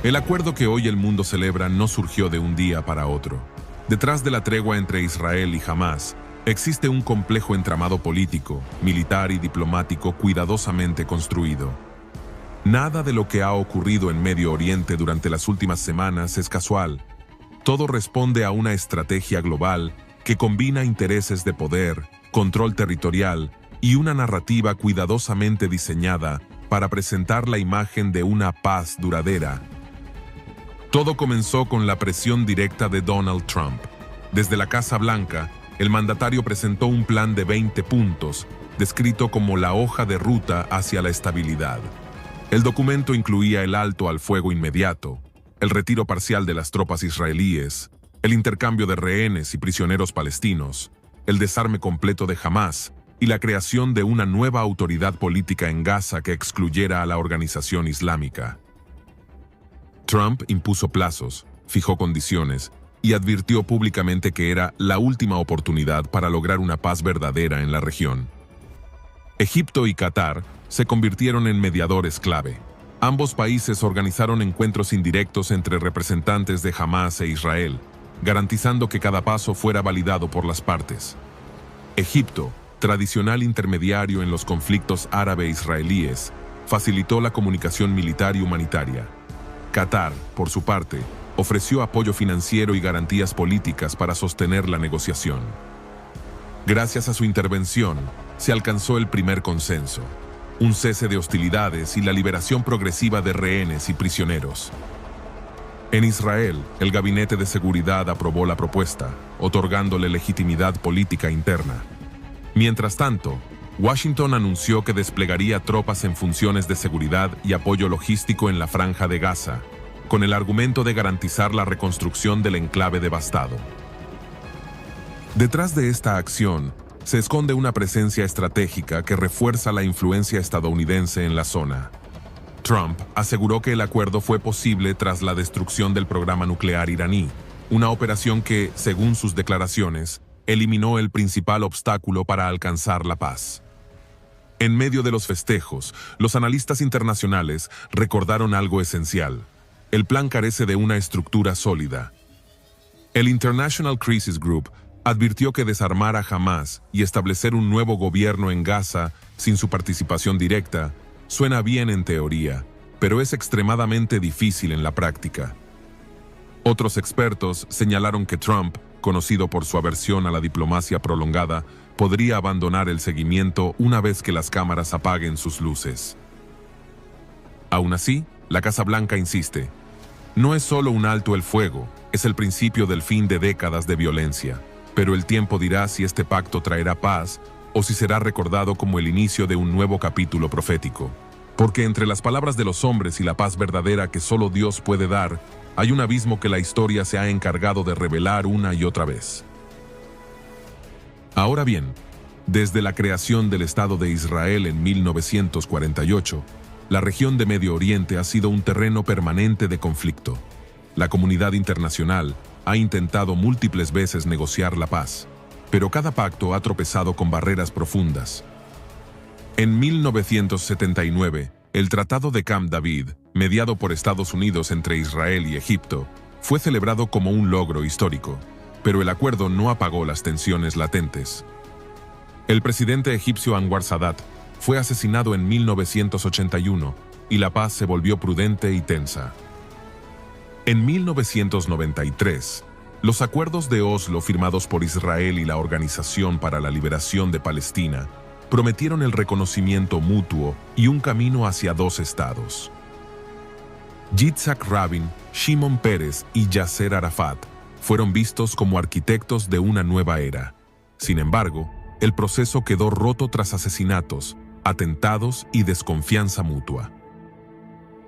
El acuerdo que hoy el mundo celebra no surgió de un día para otro. Detrás de la tregua entre Israel y Hamás, existe un complejo entramado político, militar y diplomático cuidadosamente construido. Nada de lo que ha ocurrido en Medio Oriente durante las últimas semanas es casual. Todo responde a una estrategia global que combina intereses de poder, control territorial y una narrativa cuidadosamente diseñada para presentar la imagen de una paz duradera. Todo comenzó con la presión directa de Donald Trump. Desde la Casa Blanca, el mandatario presentó un plan de 20 puntos, descrito como la hoja de ruta hacia la estabilidad. El documento incluía el alto al fuego inmediato, el retiro parcial de las tropas israelíes, el intercambio de rehenes y prisioneros palestinos, el desarme completo de Hamás y la creación de una nueva autoridad política en Gaza que excluyera a la organización islámica. Trump impuso plazos, fijó condiciones y advirtió públicamente que era la última oportunidad para lograr una paz verdadera en la región. Egipto y Qatar se convirtieron en mediadores clave. Ambos países organizaron encuentros indirectos entre representantes de Hamás e Israel, garantizando que cada paso fuera validado por las partes. Egipto, tradicional intermediario en los conflictos árabe-israelíes, facilitó la comunicación militar y humanitaria. Qatar, por su parte, ofreció apoyo financiero y garantías políticas para sostener la negociación. Gracias a su intervención, se alcanzó el primer consenso, un cese de hostilidades y la liberación progresiva de rehenes y prisioneros. En Israel, el Gabinete de Seguridad aprobó la propuesta, otorgándole legitimidad política interna. Mientras tanto, Washington anunció que desplegaría tropas en funciones de seguridad y apoyo logístico en la Franja de Gaza, con el argumento de garantizar la reconstrucción del enclave devastado. Detrás de esta acción, se esconde una presencia estratégica que refuerza la influencia estadounidense en la zona. Trump aseguró que el acuerdo fue posible tras la destrucción del programa nuclear iraní, una operación que, según sus declaraciones, eliminó el principal obstáculo para alcanzar la paz. En medio de los festejos, los analistas internacionales recordaron algo esencial. El plan carece de una estructura sólida. El International Crisis Group advirtió que desarmar a Hamás y establecer un nuevo gobierno en Gaza sin su participación directa suena bien en teoría, pero es extremadamente difícil en la práctica. Otros expertos señalaron que Trump, conocido por su aversión a la diplomacia prolongada, podría abandonar el seguimiento una vez que las cámaras apaguen sus luces. Aún así, la Casa Blanca insiste. No es solo un alto el fuego, es el principio del fin de décadas de violencia. Pero el tiempo dirá si este pacto traerá paz o si será recordado como el inicio de un nuevo capítulo profético. Porque entre las palabras de los hombres y la paz verdadera que solo Dios puede dar, hay un abismo que la historia se ha encargado de revelar una y otra vez. Ahora bien, desde la creación del Estado de Israel en 1948, la región de Medio Oriente ha sido un terreno permanente de conflicto. La comunidad internacional ha intentado múltiples veces negociar la paz, pero cada pacto ha tropezado con barreras profundas. En 1979, el Tratado de Camp David, mediado por Estados Unidos entre Israel y Egipto, fue celebrado como un logro histórico, pero el acuerdo no apagó las tensiones latentes. El presidente egipcio Anwar Sadat fue asesinado en 1981 y la paz se volvió prudente y tensa. En 1993, los acuerdos de Oslo firmados por Israel y la Organización para la Liberación de Palestina prometieron el reconocimiento mutuo y un camino hacia dos estados. Yitzhak Rabin, Shimon Peres y Yasser Arafat fueron vistos como arquitectos de una nueva era. Sin embargo, el proceso quedó roto tras asesinatos, atentados y desconfianza mutua.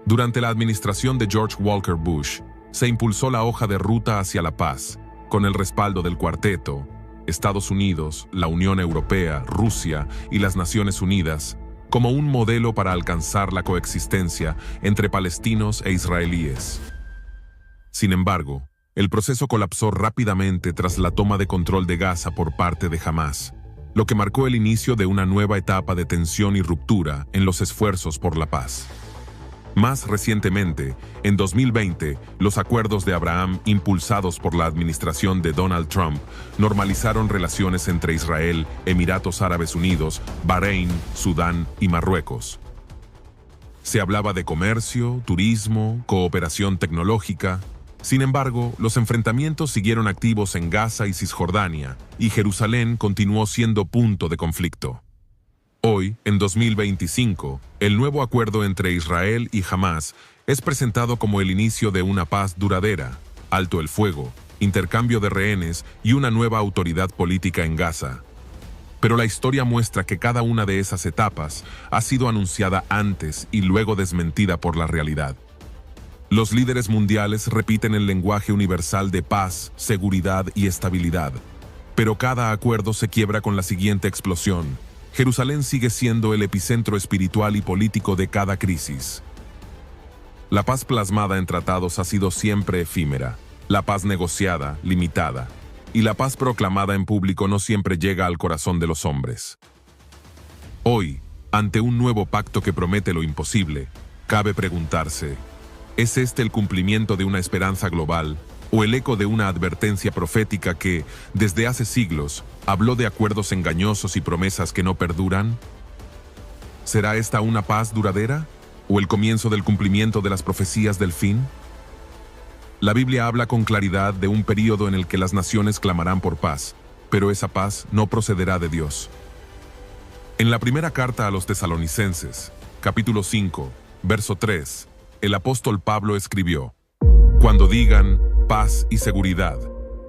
Durante la administración de George Walker Bush, se impulsó la hoja de ruta hacia la paz, con el respaldo del Cuarteto, Estados Unidos, la Unión Europea, Rusia y las Naciones Unidas, como un modelo para alcanzar la coexistencia entre palestinos e israelíes. Sin embargo, el proceso colapsó rápidamente tras la toma de control de Gaza por parte de Hamás, lo que marcó el inicio de una nueva etapa de tensión y ruptura en los esfuerzos por la paz. Más recientemente, en 2020, los acuerdos de Abraham, impulsados por la administración de Donald Trump, normalizaron relaciones entre Israel, Emiratos Árabes Unidos, Bahrein, Sudán y Marruecos. Se hablaba de comercio, turismo, cooperación tecnológica. Sin embargo, los enfrentamientos siguieron activos en Gaza y Cisjordania, y Jerusalén continuó siendo punto de conflicto. Hoy, en 2025, el nuevo acuerdo entre Israel y Hamás es presentado como el inicio de una paz duradera, alto el fuego, intercambio de rehenes y una nueva autoridad política en Gaza. Pero la historia muestra que cada una de esas etapas ha sido anunciada antes y luego desmentida por la realidad. Los líderes mundiales repiten el lenguaje universal de paz, seguridad y estabilidad, pero cada acuerdo se quiebra con la siguiente explosión. Jerusalén sigue siendo el epicentro espiritual y político de cada crisis. La paz plasmada en tratados ha sido siempre efímera, la paz negociada, limitada, y la paz proclamada en público no siempre llega al corazón de los hombres. Hoy, ante un nuevo pacto que promete lo imposible, cabe preguntarse, ¿es este el cumplimiento de una esperanza global o el eco de una advertencia profética que, desde hace siglos, habló de acuerdos engañosos y promesas que no perduran? ¿Será esta una paz duradera o el comienzo del cumplimiento de las profecías del fin? La Biblia habla con claridad de un período en el que las naciones clamarán por paz, pero esa paz no procederá de Dios. En la primera carta a los Tesalonicenses, capítulo 5, verso 3, el apóstol Pablo escribió: «Cuando digan paz y seguridad,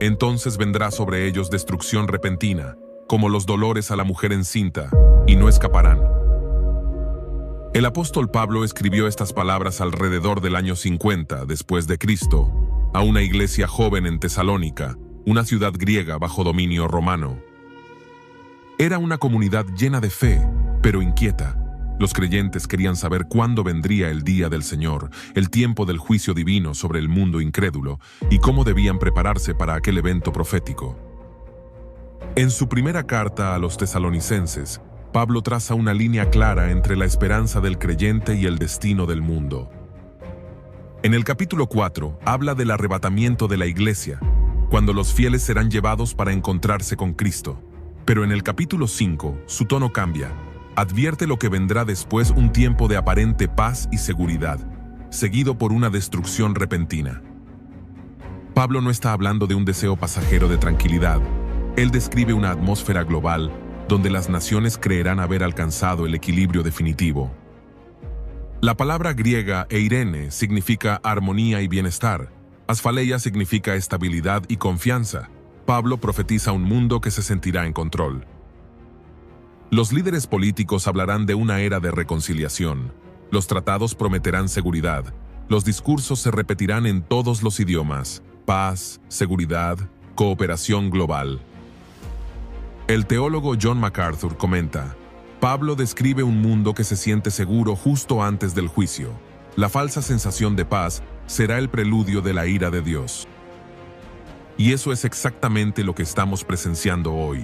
entonces vendrá sobre ellos destrucción repentina, como los dolores a la mujer encinta, y no escaparán». El apóstol Pablo escribió estas palabras alrededor del año 50 después de Cristo, a una iglesia joven en Tesalónica, una ciudad griega bajo dominio romano. Era una comunidad llena de fe, pero inquieta. Los creyentes querían saber cuándo vendría el día del Señor, el tiempo del juicio divino sobre el mundo incrédulo, y cómo debían prepararse para aquel evento profético. En su primera carta a los tesalonicenses, Pablo traza una línea clara entre la esperanza del creyente y el destino del mundo. En el capítulo 4 habla del arrebatamiento de la iglesia, cuando los fieles serán llevados para encontrarse con Cristo. Pero en el capítulo 5 su tono cambia. Advierte lo que vendrá después, un tiempo de aparente paz y seguridad, seguido por una destrucción repentina. Pablo no está hablando de un deseo pasajero de tranquilidad. Él describe una atmósfera global donde las naciones creerán haber alcanzado el equilibrio definitivo. La palabra griega eirene significa armonía y bienestar. Asfaleia significa estabilidad y confianza. Pablo profetiza un mundo que se sentirá en control. Los líderes políticos hablarán de una era de reconciliación. Los tratados prometerán seguridad. Los discursos se repetirán en todos los idiomas: paz, seguridad, cooperación global. El teólogo John MacArthur comenta: Pablo describe un mundo que se siente seguro justo antes del juicio. La falsa sensación de paz será el preludio de la ira de Dios. Y eso es exactamente lo que estamos presenciando hoy.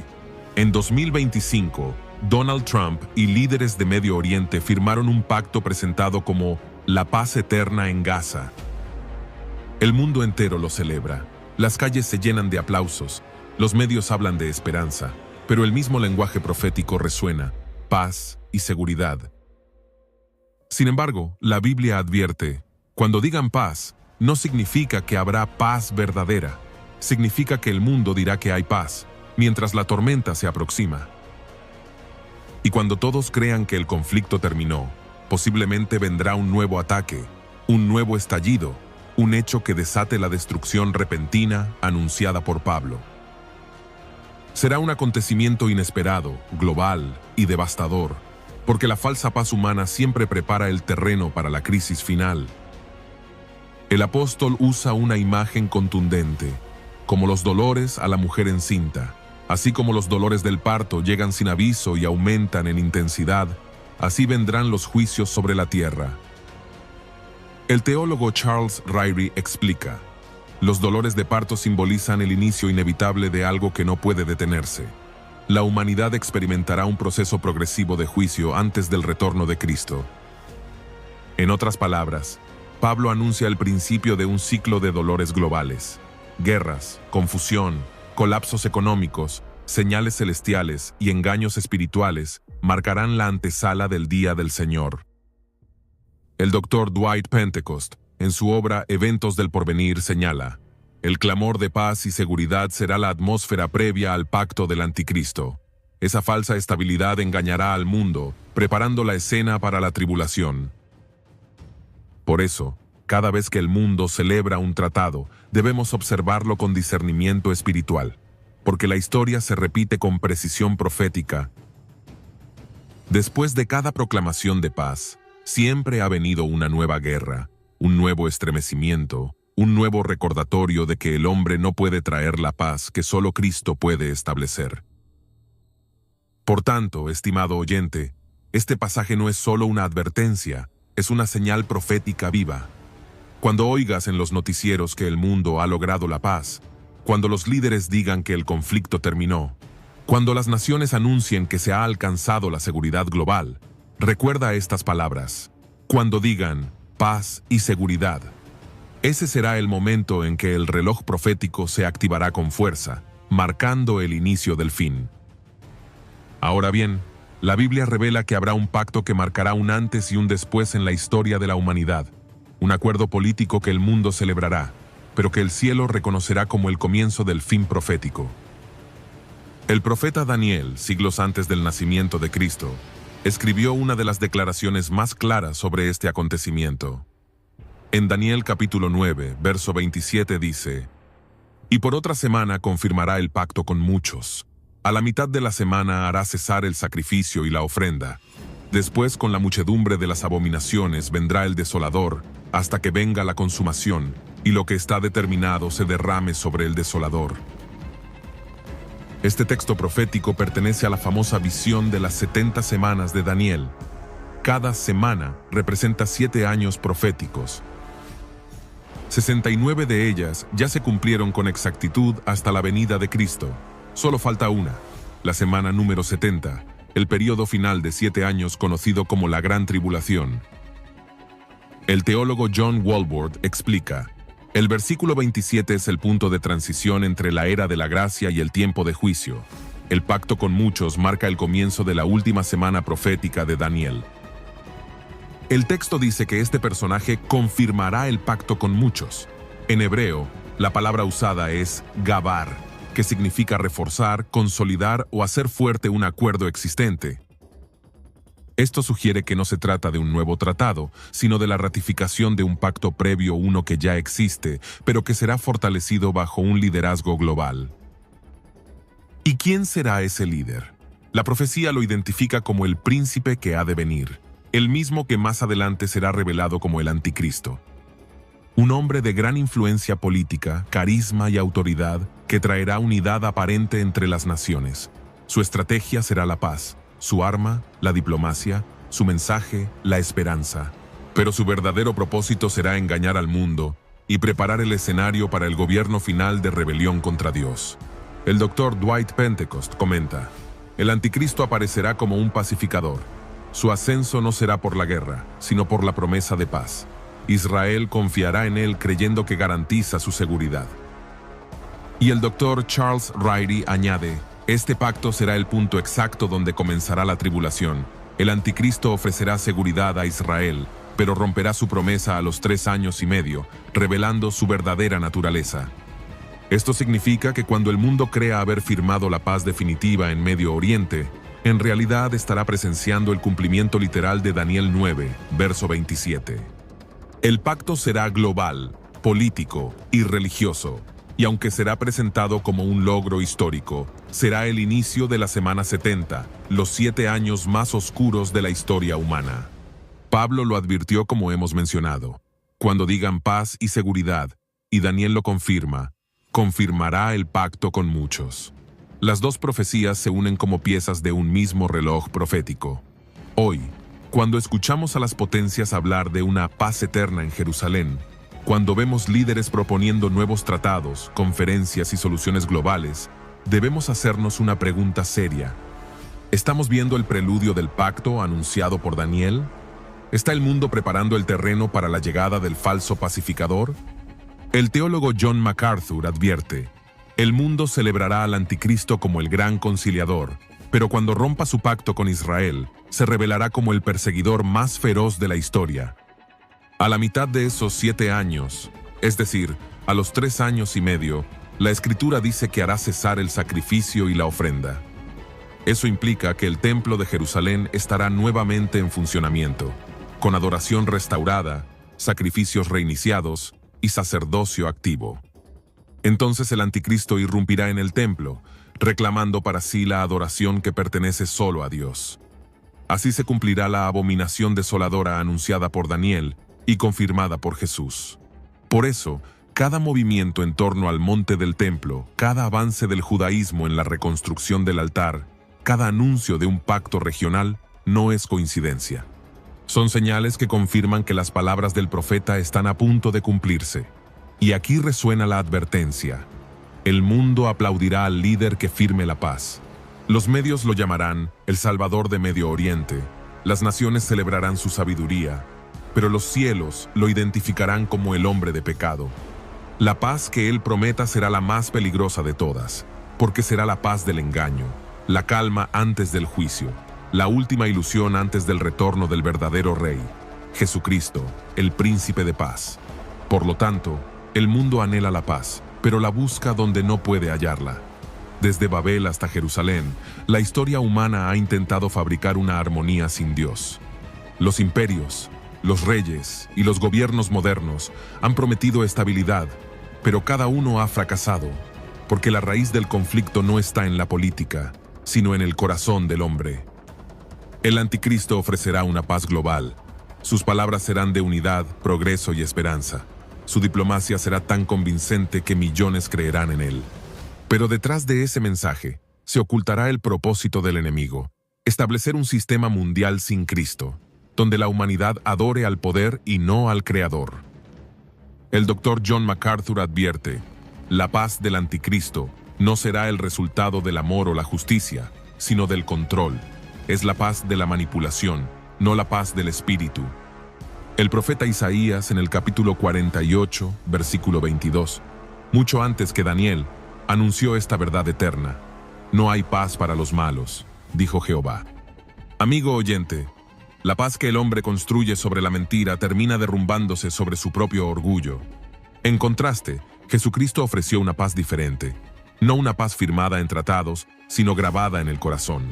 En 2025, Donald Trump y líderes de Medio Oriente firmaron un pacto presentado como la paz eterna en Gaza. El mundo entero lo celebra. Las calles se llenan de aplausos. Los medios hablan de esperanza, pero el mismo lenguaje profético resuena: paz y seguridad. Sin embargo, la Biblia advierte: cuando digan paz, no significa que habrá paz verdadera. Significa que el mundo dirá que hay paz, mientras la tormenta se aproxima. Y cuando todos crean que el conflicto terminó, posiblemente vendrá un nuevo ataque, un nuevo estallido, un hecho que desate la destrucción repentina anunciada por Pablo. Será un acontecimiento inesperado, global y devastador, porque la falsa paz humana siempre prepara el terreno para la crisis final. El apóstol usa una imagen contundente, como los dolores a la mujer encinta. Así como los dolores del parto llegan sin aviso y aumentan en intensidad, así vendrán los juicios sobre la tierra. El teólogo Charles Ryrie explica: los dolores de parto simbolizan el inicio inevitable de algo que no puede detenerse. La humanidad experimentará un proceso progresivo de juicio antes del retorno de Cristo. En otras palabras, Pablo anuncia el principio de un ciclo de dolores globales. Guerras, confusión, colapsos económicos, señales celestiales y engaños espirituales marcarán la antesala del día del Señor. El Dr. Dwight Pentecost, en su obra Eventos del Porvenir, señala: el clamor de paz y seguridad será la atmósfera previa al pacto del Anticristo. Esa falsa estabilidad engañará al mundo, preparando la escena para la tribulación. Por eso, cada vez que el mundo celebra un tratado, debemos observarlo con discernimiento espiritual, porque la historia se repite con precisión profética. Después de cada proclamación de paz, siempre ha venido una nueva guerra, un nuevo estremecimiento, un nuevo recordatorio de que el hombre no puede traer la paz que solo Cristo puede establecer. Por tanto, estimado oyente, este pasaje no es solo una advertencia, es una señal profética viva. Cuando oigas en los noticieros que el mundo ha logrado la paz, cuando los líderes digan que el conflicto terminó, cuando las naciones anuncien que se ha alcanzado la seguridad global, recuerda estas palabras. Cuando digan paz y seguridad, ese será el momento en que el reloj profético se activará con fuerza, marcando el inicio del fin. Ahora bien, la Biblia revela que habrá un pacto que marcará un antes y un después en la historia de la humanidad, un acuerdo político que el mundo celebrará, pero que el cielo reconocerá como el comienzo del fin profético. El profeta Daniel, siglos antes del nacimiento de Cristo, escribió una de las declaraciones más claras sobre este acontecimiento. En Daniel capítulo 9, verso 27 dice: «Y por otra semana confirmará el pacto con muchos. A la mitad de la semana hará cesar el sacrificio y la ofrenda. Después, con la muchedumbre de las abominaciones, vendrá el desolador, hasta que venga la consumación, y lo que está determinado se derrame sobre el desolador». Este texto profético pertenece a la famosa visión de las 70 semanas de Daniel. Cada semana representa 7 años proféticos. 69 de ellas ya se cumplieron con exactitud hasta la venida de Cristo. Solo falta una, la semana número 70, el período final de 7 años conocido como la Gran Tribulación. El teólogo John Walvoord explica: el versículo 27 es el punto de transición entre la era de la gracia y el tiempo de juicio. El pacto con muchos marca el comienzo de la última semana profética de Daniel. El texto dice que este personaje confirmará el pacto con muchos. En hebreo, la palabra usada es gabar, que significa reforzar, consolidar o hacer fuerte un acuerdo existente. Esto sugiere que no se trata de un nuevo tratado, sino de la ratificación de un pacto previo, uno que ya existe, pero que será fortalecido bajo un liderazgo global. ¿Y quién será ese líder? La profecía lo identifica como el príncipe que ha de venir, el mismo que más adelante será revelado como el Anticristo. Un hombre de gran influencia política, carisma y autoridad que traerá unidad aparente entre las naciones. Su estrategia será la paz, su arma, la diplomacia, su mensaje, la esperanza. Pero su verdadero propósito será engañar al mundo y preparar el escenario para el gobierno final de rebelión contra Dios. El Dr. Dwight Pentecost comenta: el Anticristo aparecerá como un pacificador. Su ascenso no será por la guerra, sino por la promesa de paz. Israel confiará en él creyendo que garantiza su seguridad. Y el Dr. Charles Ryrie añade: este pacto será el punto exacto donde comenzará la tribulación. El Anticristo ofrecerá seguridad a Israel, pero romperá su promesa a los 3 años y medio, revelando su verdadera naturaleza. Esto significa que cuando el mundo crea haber firmado la paz definitiva en Medio Oriente, en realidad estará presenciando el cumplimiento literal de Daniel 9, verso 27. El pacto será global, político y religioso, y aunque será presentado como un logro histórico, será el inicio de la semana 70, los 7 años más oscuros de la historia humana. Pablo lo advirtió como hemos mencionado. Cuando digan paz y seguridad, y Daniel lo confirma, confirmará el pacto con muchos. Las dos profecías se unen como piezas de un mismo reloj profético. Hoy, cuando escuchamos a las potencias hablar de una paz eterna en Jerusalén, cuando vemos líderes proponiendo nuevos tratados, conferencias y soluciones globales, debemos hacernos una pregunta seria. ¿Estamos viendo el preludio del pacto anunciado por Daniel? ¿Está el mundo preparando el terreno para la llegada del falso pacificador? El teólogo John MacArthur advierte: el mundo celebrará al anticristo como el gran conciliador, pero cuando rompa su pacto con Israel, se revelará como el perseguidor más feroz de la historia. A la mitad de esos 7 años, es decir, a los 3 años y medio, la Escritura dice que hará cesar el sacrificio y la ofrenda. Eso implica que el templo de Jerusalén estará nuevamente en funcionamiento, con adoración restaurada, sacrificios reiniciados y sacerdocio activo. Entonces el anticristo irrumpirá en el templo, reclamando para sí la adoración que pertenece solo a Dios. Así se cumplirá la abominación desoladora anunciada por Daniel y confirmada por Jesús. Por eso, cada movimiento en torno al monte del templo, cada avance del judaísmo en la reconstrucción del altar, cada anuncio de un pacto regional, no es coincidencia. Son señales que confirman que las palabras del profeta están a punto de cumplirse. Y aquí resuena la advertencia: el mundo aplaudirá al líder que firme la paz. Los medios lo llamarán el Salvador de Medio Oriente, las naciones celebrarán su sabiduría, pero los cielos lo identificarán como el hombre de pecado. La paz que él prometa será la más peligrosa de todas, porque será la paz del engaño, la calma antes del juicio, la última ilusión antes del retorno del verdadero Rey, Jesucristo, el Príncipe de Paz. Por lo tanto, el mundo anhela la paz, pero la busca donde no puede hallarla. Desde Babel hasta Jerusalén, la historia humana ha intentado fabricar una armonía sin Dios. Los imperios, los reyes y los gobiernos modernos han prometido estabilidad, pero cada uno ha fracasado, porque la raíz del conflicto no está en la política, sino en el corazón del hombre. El anticristo ofrecerá una paz global. Sus palabras serán de unidad, progreso y esperanza. Su diplomacia será tan convincente que millones creerán en él. Pero detrás de ese mensaje se ocultará el propósito del enemigo: establecer un sistema mundial sin Cristo, donde la humanidad adore al poder y no al Creador. El Dr. John MacArthur advierte: la paz del anticristo no será el resultado del amor o la justicia, sino del control. Es la paz de la manipulación, no la paz del espíritu. El profeta Isaías, en el capítulo 48, versículo 22, mucho antes que Daniel, anunció esta verdad eterna: no hay paz para los malos, dijo Jehová. Amigo oyente, la paz que el hombre construye sobre la mentira termina derrumbándose sobre su propio orgullo. En contraste, Jesucristo ofreció una paz diferente, no una paz firmada en tratados, sino grabada en el corazón.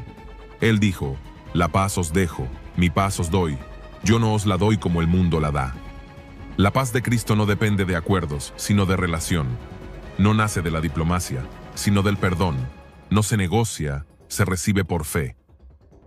Él dijo: la paz os dejo, mi paz os doy, yo no os la doy como el mundo la da. La paz de Cristo no depende de acuerdos, sino de relación. No nace de la diplomacia, sino del perdón. No se negocia, se recibe por fe.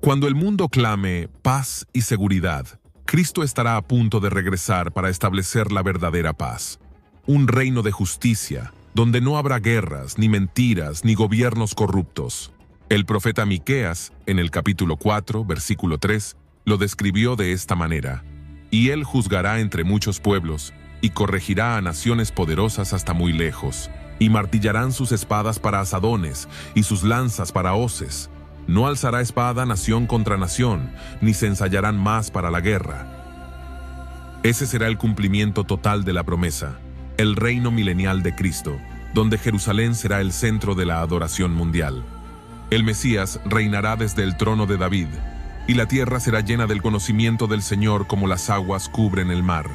Cuando el mundo clame paz y seguridad, Cristo estará a punto de regresar para establecer la verdadera paz. Un reino de justicia, donde no habrá guerras, ni mentiras, ni gobiernos corruptos. El profeta Miqueas, en el capítulo 4, versículo 3, lo describió de esta manera: y él juzgará entre muchos pueblos, y corregirá a naciones poderosas hasta muy lejos, y martillarán sus espadas para asadones, y sus lanzas para hoces. No alzará espada nación contra nación, ni se ensayarán más para la guerra. Ese será el cumplimiento total de la promesa, el reino milenial de Cristo, donde Jerusalén será el centro de la adoración mundial. El Mesías reinará desde el trono de David, y la tierra será llena del conocimiento del Señor como las aguas cubren el mar.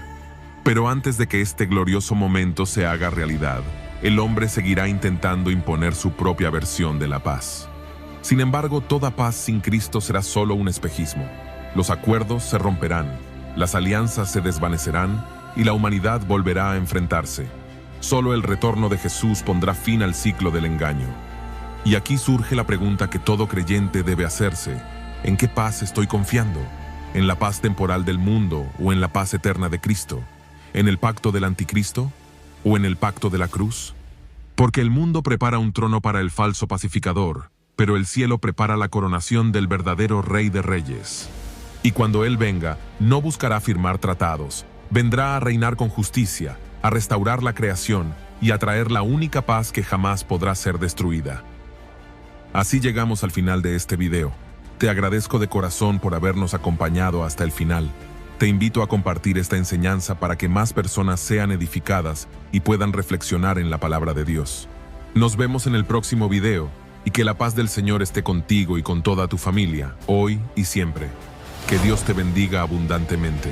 Pero antes de que este glorioso momento se haga realidad, el hombre seguirá intentando imponer su propia versión de la paz. Sin embargo, toda paz sin Cristo será solo un espejismo. Los acuerdos se romperán, las alianzas se desvanecerán y la humanidad volverá a enfrentarse. Solo el retorno de Jesús pondrá fin al ciclo del engaño. Y aquí surge la pregunta que todo creyente debe hacerse: ¿en qué paz estoy confiando? ¿En la paz temporal del mundo o en la paz eterna de Cristo? ¿En el pacto del anticristo o en el pacto de la cruz? Porque el mundo prepara un trono para el falso pacificador, pero el cielo prepara la coronación del verdadero Rey de Reyes. Y cuando Él venga, no buscará firmar tratados, vendrá a reinar con justicia, a restaurar la creación y a traer la única paz que jamás podrá ser destruida. Así llegamos al final de este video. Te agradezco de corazón por habernos acompañado hasta el final. Te invito a compartir esta enseñanza para que más personas sean edificadas y puedan reflexionar en la palabra de Dios. Nos vemos en el próximo video y que la paz del Señor esté contigo y con toda tu familia, hoy y siempre. Que Dios te bendiga abundantemente.